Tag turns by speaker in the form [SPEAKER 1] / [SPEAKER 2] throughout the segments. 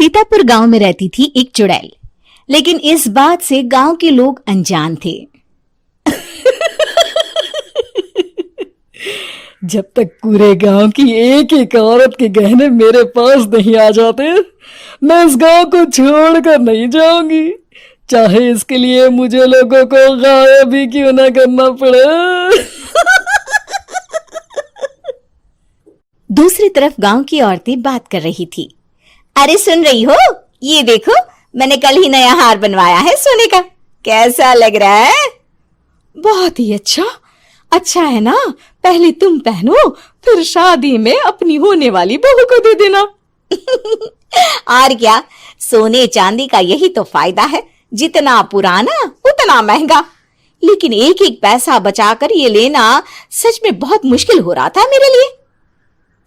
[SPEAKER 1] सीतापुर गांव में रहती थी एक चुड़ैल, लेकिन इस बात से गांव के लोग अनजान थे।
[SPEAKER 2] जब तक पूरे गांव की एक एक औरत के गहने मेरे पास नहीं आ जाते, मैं इस गांव को छोड़कर नहीं जाऊंगी, चाहे इसके लिए मुझे लोगों को गायब भी क्यों ना करना पड़े।
[SPEAKER 1] दूसरी तरफ गांव की औरतें बात कर रही थी। अरे सुन रही हो, ये देखो मैंने कल ही नया हार बनवाया है सोने का, कैसा लग रहा है?
[SPEAKER 2] बहुत ही अच्छा है ना, पहले तुम पहनो, फिर शादी में अपनी होने वाली बहू को दे देना।
[SPEAKER 1] और क्या, सोने चांदी का यही तो फायदा है, जितना पुराना उतना महंगा। लेकिन एक एक पैसा बचाकर ये लेना सच में बहुत मुश्किल हो रहा था मेरे लिए।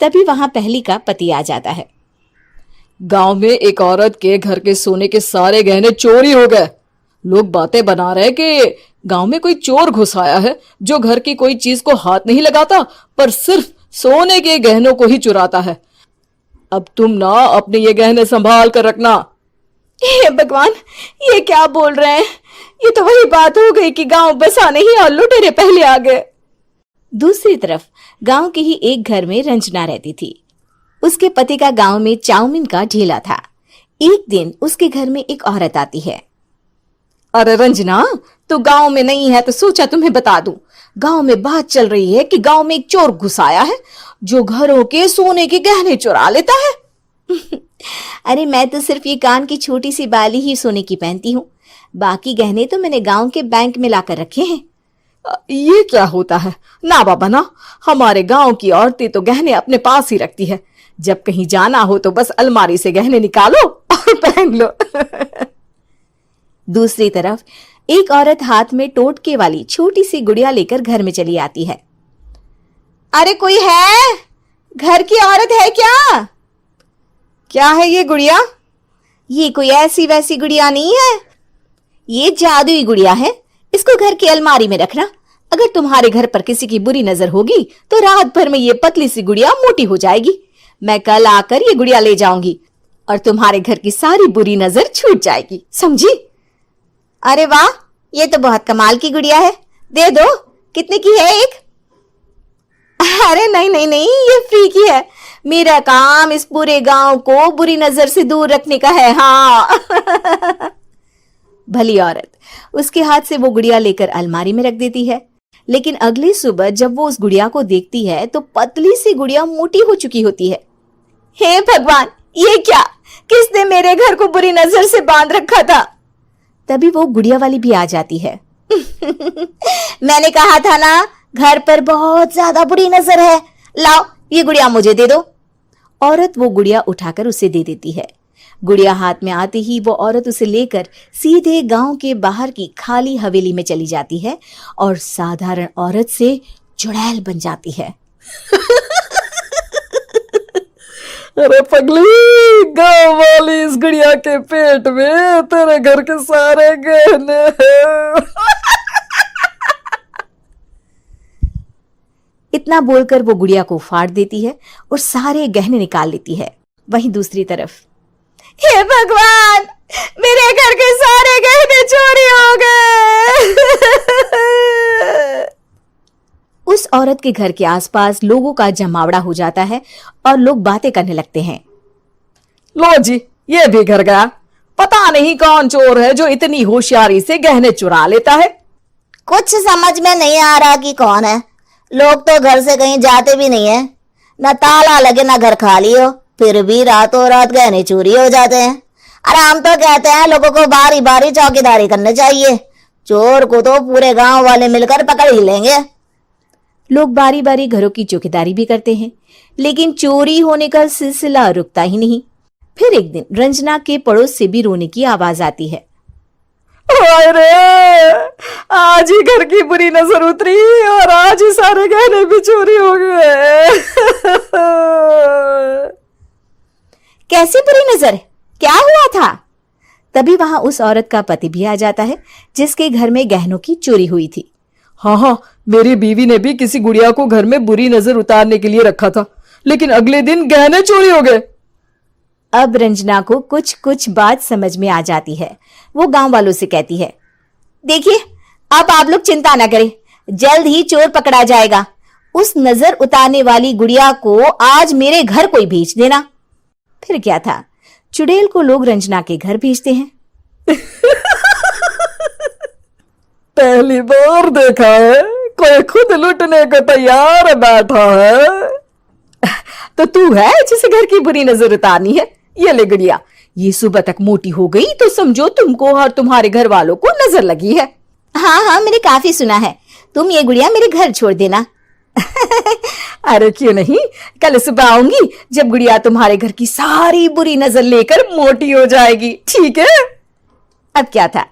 [SPEAKER 1] तभी वहां पहली का पति आ जाता है।
[SPEAKER 2] गांव में एक औरत के घर के सोने के सारे गहने चोरी हो गए। लोग बातें बना रहे कि गांव में कोई चोर घुस आया है जो घर की कोई चीज को हाथ नहीं लगाता, पर सिर्फ सोने के गहनों को ही चुराता है। अब तुम ना अपने ये गहने संभाल कर रखना।
[SPEAKER 1] हे भगवान, ये क्या बोल रहे हैं? ये तो वही बात हो गई कि गांव बसा नहीं और लुटेरे पहले आ गए। दूसरी तरफ गांव के ही एक घर में रंजना रहती थी। उसके पति का गांव में चाउमीन का ठेला था। एक दिन उसके घर में एक औरत आती है।
[SPEAKER 2] अरे रंजना, तू गांव में नहीं है तो सोचा तुम्हें बता दूं। गांव में बात चल रही है कि गांव में एक चोर घुस आया है जो घरों के सोने के गहने चुरा लेता है।
[SPEAKER 1] अरे मैं तो सिर्फ ये कान की छोटी सी बाली ही सोने की पहनती हूँ, बाकी गहने तो मैंने गांव के बैंक में लाकर रखे हैं।
[SPEAKER 2] ये क्या होता है? ना बाबा ना, हमारे गांव की औरतें तो गहने अपने पास ही रखती है। जब कहीं जाना हो तो बस अलमारी से गहने निकालो और पहन लो।
[SPEAKER 1] दूसरी तरफ एक औरत हाथ में टोटके वाली छोटी सी गुड़िया लेकर घर में चली आती है। अरे कोई है? घर की औरत है क्या?
[SPEAKER 2] क्या है ये गुड़िया?
[SPEAKER 1] ये कोई ऐसी वैसी गुड़िया नहीं है, ये जादुई गुड़िया है। इसको घर की अलमारी में रखना। अगर तुम्हारे घर पर किसी की बुरी नजर होगी तो रात भर में ये पतली सी गुड़िया मोटी हो जाएगी। मैं कल आकर ये गुड़िया ले जाऊंगी और तुम्हारे घर की सारी बुरी नजर छूट जाएगी, समझी? अरे वाह, ये तो बहुत कमाल की गुड़िया है, दे दो। कितने की है एक? अरे नहीं नहीं नहीं, ये फ्री की है। मेरा काम इस पूरे गांव को बुरी नजर से दूर रखने का है। हाँ। भली औरत उसके हाथ से वो गुड़िया लेकर अलमारी में रख देती है। लेकिन अगली सुबह जब वो उस गुड़िया को देखती है तो पतली सी गुड़िया मोटी हो चुकी होती है। हे भगवान, ये क्या? किसने मेरे घर को बुरी नजर से बांध रखा था? तभी वो गुड़िया वाली भी आ जाती है। मैंने कहा था ना, घर पर बहुत ज्यादा बुरी नजर है, लाओ ये गुड़िया मुझे दे दो। औरत वो गुड़िया उठाकर उसे दे देती है। गुड़िया हाथ में आते ही वो औरत उसे लेकर सीधे गांव के बाहर की खाली हवेली में चली जाती है और साधारण औरत से चुड़ैल बन जाती है।
[SPEAKER 2] अरे पगली, गांव वाली इस गुड़िया के पेट में तेरे घर के सारे गहने हैं।
[SPEAKER 1] इतना बोलकर वो गुड़िया को फाड़ देती है और सारे गहने निकाल लेती है। वहीं दूसरी तरफ, हे भगवान, मेरे घर के सारे गहने चोरी हो गए। उस औरत के घर के आसपास लोगों का जमावड़ा हो जाता है और लोग बातें करने लगते हैं।
[SPEAKER 2] लो जी, ये भी घर गया। पता नहीं कौन चोर है जो इतनी होशियारी से गहने चुरा लेता है।
[SPEAKER 3] कुछ समझ में नहीं आ रहा कि कौन है। लोग तो घर से कहीं जाते भी नहीं है, न ताला लगे न घर खाली हो, फिर भी रातों रात गहने चोरी हो जाते हैं। अरे हम तो कहते हैं लोगों को बारी बारी चौकीदारी करनी चाहिए, चोर को तो पूरे गांव वाले मिलकर पकड़ ही लेंगे।
[SPEAKER 1] लोग बारी बारी घरों की चौकीदारी भी करते हैं, लेकिन चोरी होने का सिलसिला रुकता ही नहीं। फिर एक दिन रंजना के पड़ोस से भी रोने की आवाज आती है।
[SPEAKER 2] अरे आज ही घर की बुरी नजर उतरी और आज ही सारे गहने भी चोरी हो गए।
[SPEAKER 1] कैसी बुरी नजर? क्या हुआ था? तभी वहां उस औरत का पति भी आ जाता है जिसके घर में गहनों की चोरी हुई थी।
[SPEAKER 2] हाँ, मेरी बीवी ने भी किसी गुड़िया को घर में बुरी नजर उतारने के लिए रखा था, लेकिन अगले दिन गहने चोरी हो गए।
[SPEAKER 1] अब रंजना को कुछ कुछ बात समझ में आ जाती है। वो गांव वालों से कहती है, देखिए अब आप लोग चिंता ना करें, जल्द ही चोर पकड़ा जाएगा। उस नजर उतारने वाली गुड़िया को आज मेरे घर कोई भेज देना। फिर क्या था, चुड़ैल को लोग रंजना के घर भेजते हैं।
[SPEAKER 2] पहली बार देखा है कोई खुद लुटने को तैयार बैठा है।
[SPEAKER 1] तो तू है जिसे घर की बुरी नजर उतारनी है? ये ले गुड़िया, ये सुबह तक मोटी हो गई तो समझो तुमको और तुम्हारे घर वालों को नजर लगी है। हाँ हाँ, मैंने काफी सुना है। तुम ये गुड़िया मेरे घर छोड़ देना। अरे क्यों नहीं, कल सुबह आऊंगी जब गुड़िया तुम्हारे घर की सारी बुरी नजर लेकर मोटी हो जाएगी, ठीक है? अब क्या था,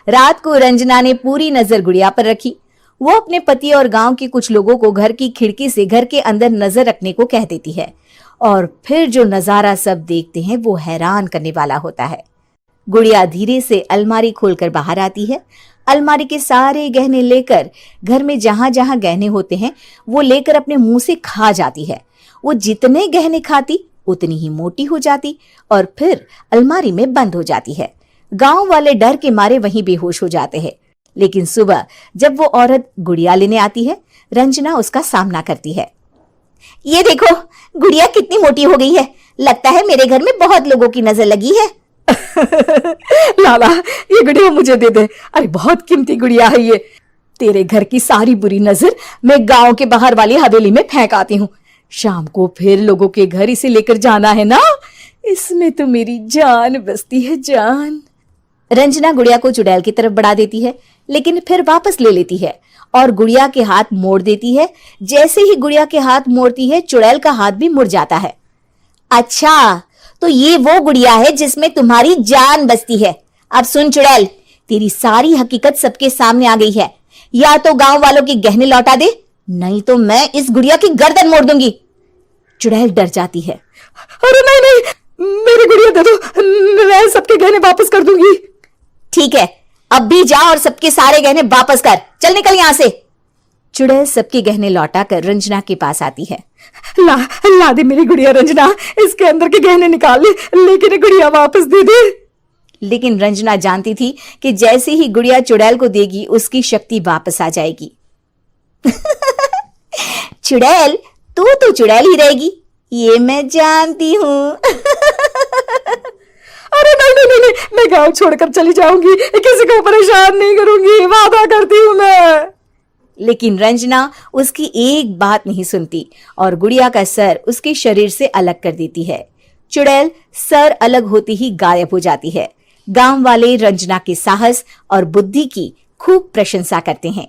[SPEAKER 1] रात को रंजना ने पूरी नजर गुड़िया पर रखी। वो अपने पति और गांव के कुछ लोगों को घर की खिड़की से घर के अंदर नजर रखने को कह देती है, और फिर जो नजारा सब देखते हैं वो हैरान करने वाला होता है। गुड़िया धीरे से अलमारी खोलकर बाहर आती है। अलमारी के सारे गहने लेकर घर में जहां जहां गहने होते हैं वो लेकर अपने मुंह से खा जाती है। वो जितने गहने खाती उतनी ही मोटी हो जाती और फिर अलमारी में बंद हो जाती है। गांव वाले डर के मारे वहीं बेहोश हो जाते हैं। लेकिन सुबह जब वो औरत गुड़िया लेने आती है, रंजना उसका सामना करती है। ये देखो गुड़िया कितनी मोटी हो गई है, लगता है मेरे घर में बहुत लोगों की नजर लगी है।
[SPEAKER 2] लाला ये गुड़िया मुझे दे दे, अरे बहुत कीमती गुड़िया है ये।
[SPEAKER 1] तेरे घर की सारी बुरी नजर मैं गांव के बाहर वाली हवेली में फेंक आती हूँ। शाम को फिर लोगों के घर इसे लेकर जाना है ना, इसमें तो मेरी जान बसती है, जान। रंजना गुड़िया को चुड़ैल की तरफ बढ़ा देती है, लेकिन फिर वापस ले लेती है और गुड़िया के हाथ मोड़ देती है। जैसे ही गुड़िया के हाथ मोड़ती है, चुड़ैल का हाथ भी मुड़ जाता है। अच्छा, तो ये वो गुड़िया है जिसमें तुम्हारी जान बसती है। अब सुन चुड़ैल, तेरी सारी हकीकत सबके सामने आ गई है। या तो गांव वालों के गहने लौटा दे, नहीं तो मैं इस गुड़िया की गर्दन मोड़ दूंगी। चुड़ैल डर जाती है।
[SPEAKER 2] अरे नहीं नहीं, मेरी गुड़िया दे दो, मैं सबके गहने वापस कर दूंगी।
[SPEAKER 1] ठीक है, अब भी जा और सबके सारे गहने वापस कर। चल निकल यहां से। चुड़ैल सबके गहने लौटाकर रंजना के पास आती है।
[SPEAKER 2] ला दे मेरी गुड़िया रंजना, इसके अंदर के गहने निकाल ले, लेकिन ये गुड़िया वापस दे दे।
[SPEAKER 1] लेकिन रंजना जानती थी कि जैसे ही गुड़िया चुड़ैल को देगी उसकी शक्ति वापस आ जाएगी। चुड़ैल, तू तो चुड़ैल ही रहेगी, ये मैं जानती हूँ।
[SPEAKER 2] अरे नहीं नहीं नहीं, मैं गांव छोड़कर चली जाऊंगी, किसी को परेशान नहीं करूंगी, वादा करती हूँ मैं।
[SPEAKER 1] लेकिन रंजना उसकी एक बात नहीं सुनती और गुड़िया का सर उसके शरीर से अलग कर देती है। चुड़ैल सर अलग होती ही गायब हो जाती है। गांव वाले रंजना के साहस और बुद्धि की खूब प्रशंसा करते हैं।